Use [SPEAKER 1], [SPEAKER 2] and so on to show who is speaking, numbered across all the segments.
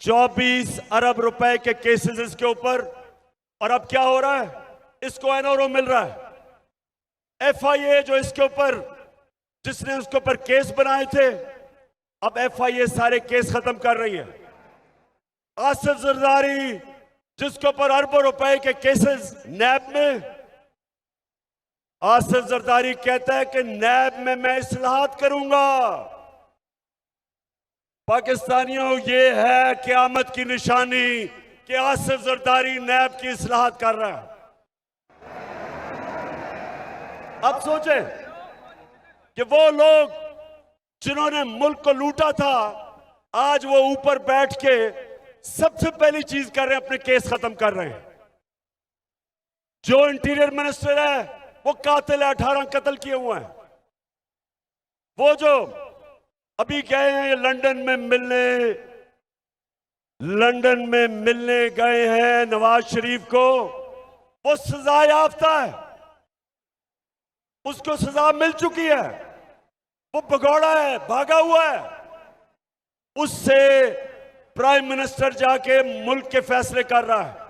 [SPEAKER 1] 24 अरब रुपए के केसेस इसके ऊपर। और अब क्या हो रहा है, इसको एनओरो मिल रहा है। एफआईए जो इसके ऊपर, जिसने उसके ऊपर केस बनाए थे, अब एफआईए सारे केस खत्म कर रही है। आसिफ जरदारी जिसके ऊपर अरबों रुपए के केसेस नैब में, आसिफ जरदारी कहता है कि नैब में मैं इस्लाहात करूंगा। पाकिस्तानियों, ये है क़यामत की निशानी कि आसिफ जरदारी नैब की इस्लाहात कर रहा है। अब सोचें कि वो लोग जिन्होंने मुल्क को लूटा था, आज वो ऊपर बैठ के सबसे पहली चीज कर रहे हैं, अपने केस खत्म कर रहे हैं। जो इंटीरियर मिनिस्टर है वो कातिल है, 18 कत्ल किए हुए हैं। वो जो अभी गए हैं लंदन में मिलने गए हैं नवाज शरीफ को, वो सजा याफ्ता है, उसको सजा मिल चुकी है। वो भगौड़ा है, भागा हुआ है। उससे प्राइम मिनिस्टर जाके मुल्क के फैसले कर रहा है।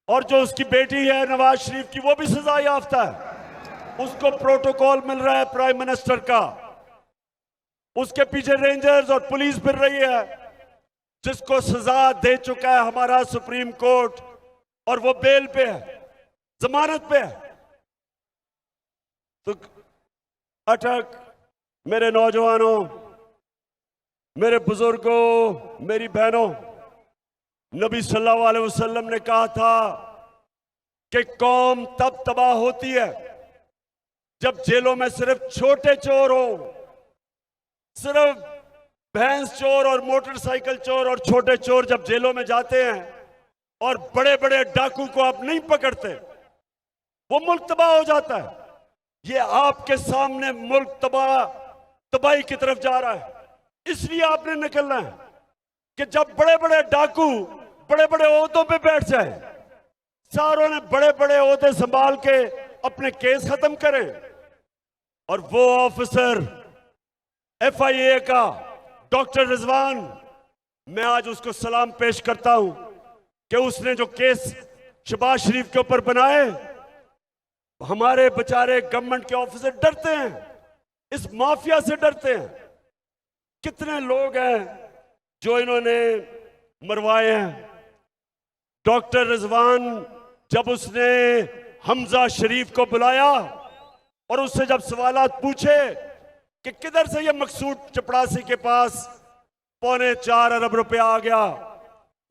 [SPEAKER 1] और जो उसकी बेटी है नवाज शरीफ की, वो भी सजा याफ्ता है, उसको प्रोटोकॉल मिल रहा है प्राइम मिनिस्टर का। उसके पीछे रेंजर्स और पुलिस फिर रही है, जिसको सजा दे चुका है हमारा सुप्रीम कोर्ट, और वो बेल पे है, जमानत पे है। तो अटक मेरे नौजवानों, मेरे बुजुर्गों, मेरी बहनों, नबी सल्लल्लाहु अलैहि वसल्लम ने कहा था कि कौम तब तबाह होती है जब जेलों में सिर्फ छोटे चोर हो, सिर्फ भैंस चोर और मोटरसाइकिल चोर और छोटे चोर जब जेलों में जाते हैं और बड़े बड़े डाकू को आप नहीं पकड़ते, वो मुल्क तबाह हो जाता है। ये आपके सामने मुल्क तबाही की तरफ जा रहा है। इसलिए आपने निकलना है कि जब बड़े बड़े डाकू बड़े बड़े ओहदों पे बैठ जाए, सारों ने बड़े बड़े ओहदे संभाल के अपने केस खत्म करें, और वो ऑफिसर एफआईए का डॉक्टर रिजवान, मैं आज उसको सलाम पेश करता हूं कि उसने जो केस शहबाज शरीफ के ऊपर बनाए, हमारे बेचारे गवर्नमेंट के ऑफिसर डरते हैं, इस माफिया से डरते हैं। कितने लोग हैं जो इन्होंने मरवाए हैं। डॉक्टर रिजवान जब उसने हमजा शरीफ को बुलाया और उससे जब सवालात पूछे कि किधर से ये मकसूद चपड़ासी के पास 4.25 अरब रुपया आ गया,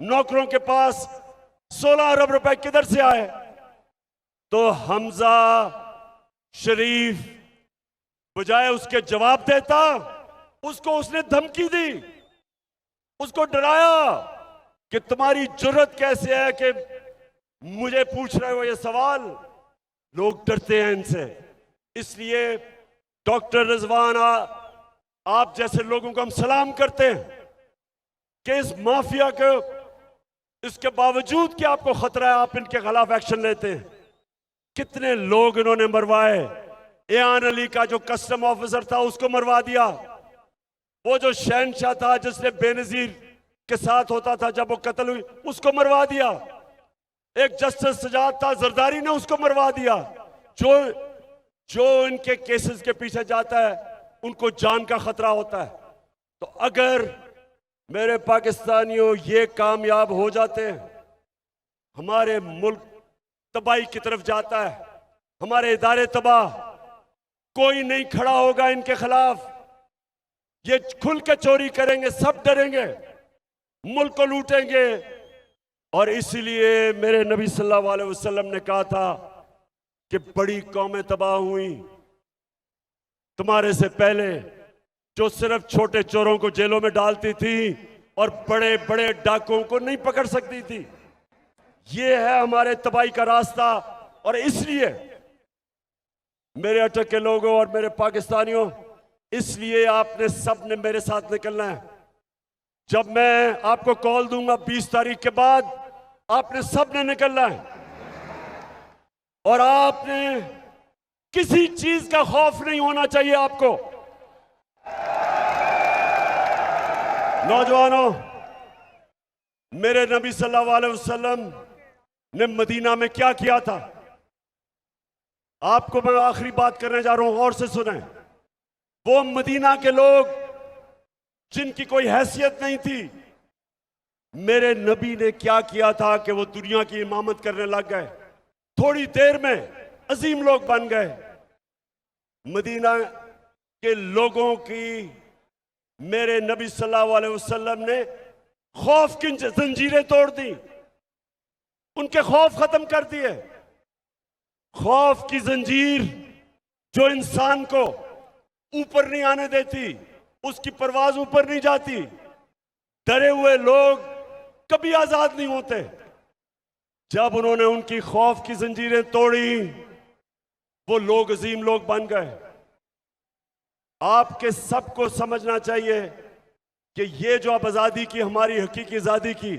[SPEAKER 1] नौकरों के पास 16 अरब रुपए किधर से आए, तो हमजा शरीफ बजाय उसके जवाब देता, उसको उसने धमकी दी, उसको डराया कि तुम्हारी जुर्रत कैसे है कि मुझे पूछ रहे हो ये सवाल। लोग डरते हैं इनसे। इसलिए डॉक्टर रिजवान, आप जैसे लोगों को हम सलाम करते हैं कि इस माफिया को, इसके बावजूद कि आपको खतरा है, आप इनके खिलाफ एक्शन लेते हैं। कितने लोग इन्होंने मरवाए। एयान अली का जो कस्टम ऑफिसर था उसको मरवा दिया। वो जो शहनशाह था जिसने बेनजीर के साथ होता था जब वो कत्ल हुई, उसको मरवा दिया। एक जस्टिस सजाद था, जरदारी ने उसको मरवा दिया। जो इनके केसेस के पीछे जाता है उनको जान का खतरा होता है। तो अगर मेरे पाकिस्तानियों ये कामयाब हो जाते हैं, हमारे मुल्क तबाही की तरफ जाता है, हमारे इदारे तबाह, कोई नहीं खड़ा होगा इनके खिलाफ। ये खुल के चोरी करेंगे, सब डरेंगे, मुल्क को लूटेंगे। और इसीलिए मेरे नबी सल्लल्लाहु अलैहि वसल्लम ने कहा था कि बड़ी कौमें तबाह हुई तुम्हारे से पहले, जो सिर्फ छोटे चोरों को जेलों में डालती थी और बड़े बड़े डाकुओं को नहीं पकड़ सकती थी। ये है हमारे तबाही का रास्ता। और इसलिए मेरे अटक के लोगों और मेरे पाकिस्तानियों, इसलिए आपने सब ने मेरे साथ निकलना है। जब मैं आपको कॉल दूंगा 20 तारीख के बाद, आपने सब ने निकलना है। और आपने किसी चीज का खौफ नहीं होना चाहिए आपको। नौजवानों, मेरे नबी सल्लल्लाहु अलैहि वसल्लम ने मदीना में क्या किया था, आपको मैं आखिरी बात करने जा रहा हूं, गौर से सुने। वो मदीना के लोग जिनकी कोई हैसियत नहीं थी, मेरे नबी ने क्या किया था कि वो दुनिया की इमामत करने लग गए। थोड़ी देर में अजीम लोग बन गए। मदीना के लोगों की मेरे नबी सल्लल्लाहु अलैहि वसल्लम ने खौफ की जंजीरें तोड़ दी, उनके खौफ खत्म कर दिए। खौफ की जंजीर जो इंसान को ऊपर नहीं आने देती, उसकी परवाज ऊपर नहीं जाती। डरे हुए लोग कभी आजाद नहीं होते। जब उन्होंने उनकी खौफ की जंजीरें तोड़ी, वो लोग अजीम लोग बन गए। आपके सबको समझना चाहिए कि ये जो अब आजादी की, हमारी हकीकी आजादी की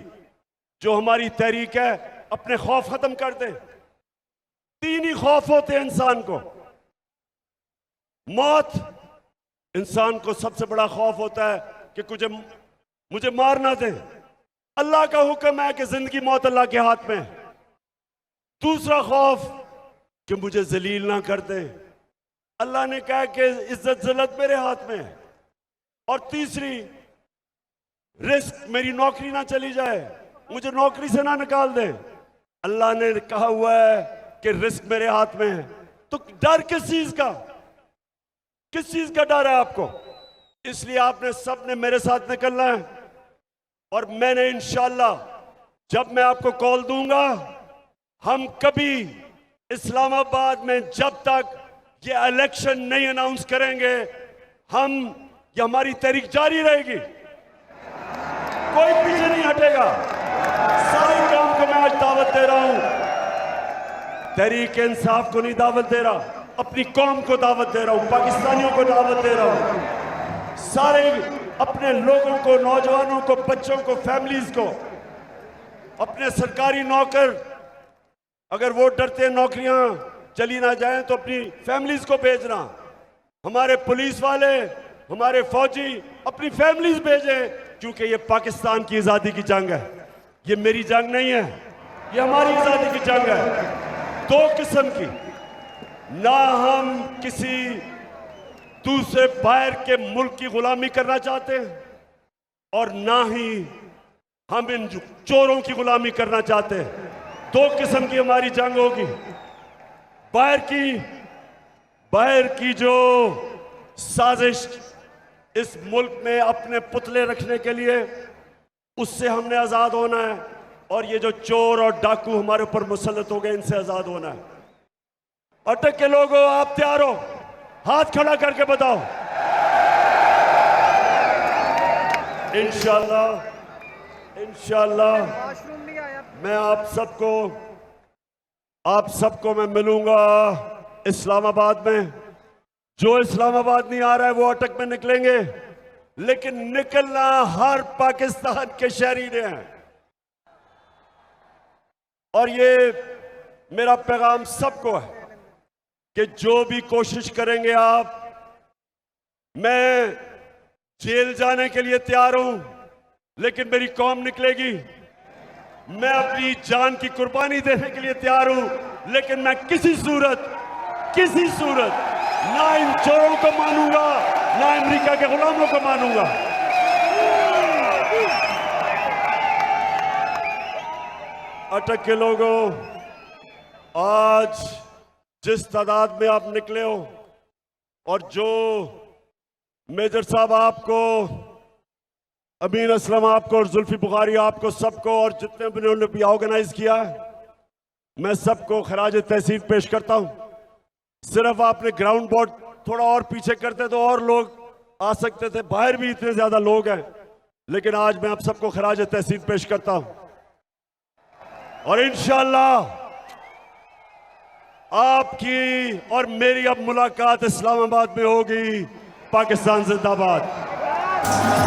[SPEAKER 1] जो हमारी तहरीक है, अपने खौफ खत्म कर दे। तीन ही खौफ होते हैं इंसान को। मौत, इंसान को सबसे बड़ा खौफ होता है कि मुझे मार ना दे। अल्लाह का हुक्म है कि जिंदगी मौत अल्लाह के हाथ में है। दूसरा खौफ कि मुझे जलील ना कर दे। अल्लाह ने कहा कि इज्जत जिल्लत मेरे हाथ में है। और तीसरी, रिस्क, मेरी नौकरी ना चली जाए, मुझे नौकरी से ना निकाल दे। अल्लाह ने कहा हुआ है कि रिस्क मेरे हाथ में है। तो डर किस चीज का, किस चीज का डर है आपको? इसलिए आपने सबने मेरे साथ निकलना है। और मैंने इंशाअल्लाह, जब मैं आपको कॉल दूंगा, हम कभी इस्लामाबाद में जब तक ये इलेक्शन नहीं अनाउंस करेंगे, ये हमारी तहरीक जारी रहेगी। कोई पीछे नहीं हटेगा। सारे काम को मैं आज दावत दे रहा हूं। तहरीक इंसाफ को नहीं दावत दे रहा, अपनी कौम को दावत दे रहा हूं, पाकिस्तानियों को दावत दे रहा हूं। सारे अपने लोगों को, नौजवानों को, बच्चों को, फैमिलीज को, अपने सरकारी नौकर, अगर वो डरते हैं नौकरियां चली ना जाएं तो अपनी फैमिलीज को भेजना। हमारे पुलिस वाले, हमारे फौजी अपनी फैमिलीज भेजें, क्योंकि ये पाकिस्तान की आजादी की जंग है। ये मेरी जंग नहीं है, ये हमारी आजादी की जंग है। दो किस्म की, ना हम किसी दूसरे बाहर के मुल्क की गुलामी करना चाहते हैं, और ना ही हम इन चोरों की गुलामी करना चाहते हैं। दो किस्म की हमारी जंग होगी। बाहर की जो साजिश इस मुल्क में अपने पुतले रखने के लिए, उससे हमने आजाद होना है। और ये जो चोर और डाकू हमारे ऊपर मुसल्लत हो गए, इनसे आजाद होना है। अटक के लोगों, आप तैयार हो? हाथ खड़ा करके बताओ। इंशाअल्लाह मैं आप सबको मैं मिलूंगा इस्लामाबाद में। जो इस्लामाबाद नहीं आ रहा है वो अटक में निकलेंगे, लेकिन निकलना हर पाकिस्तान के शहरी ने है। और ये मेरा पैगाम सबको है कि जो भी कोशिश करेंगे आप, मैं जेल जाने के लिए तैयार हूं, लेकिन मेरी कौम निकलेगी। मैं अपनी जान की कुर्बानी देने के लिए तैयार हूं, लेकिन मैं किसी सूरत ना इन चोरों को मानूंगा, ना अमेरिका के गुलामों को मानूंगा। अटक के लोगों, आज जिस तादाद में आप निकले हो, और जो मेजर साहब आपको, अमीन असलम आपको, और जुल्फी बुखारी आपको, सबको, और जितने भी उन्होंने भी ऑर्गेनाइज किया, मैं सबको खराज तहसीन पेश करता हूं। सिर्फ आपने ग्राउंड बोर्ड थोड़ा और पीछे करते तो और लोग आ सकते थे। बाहर भी इतने ज्यादा लोग हैं, लेकिन आज मैं आप सबको खराज तहसीन पेश करता हूं। और इंशाअल्लाह आपकी और मेरी अब मुलाकात इस्लामाबाद में होगी। पाकिस्तान जिंदाबाद।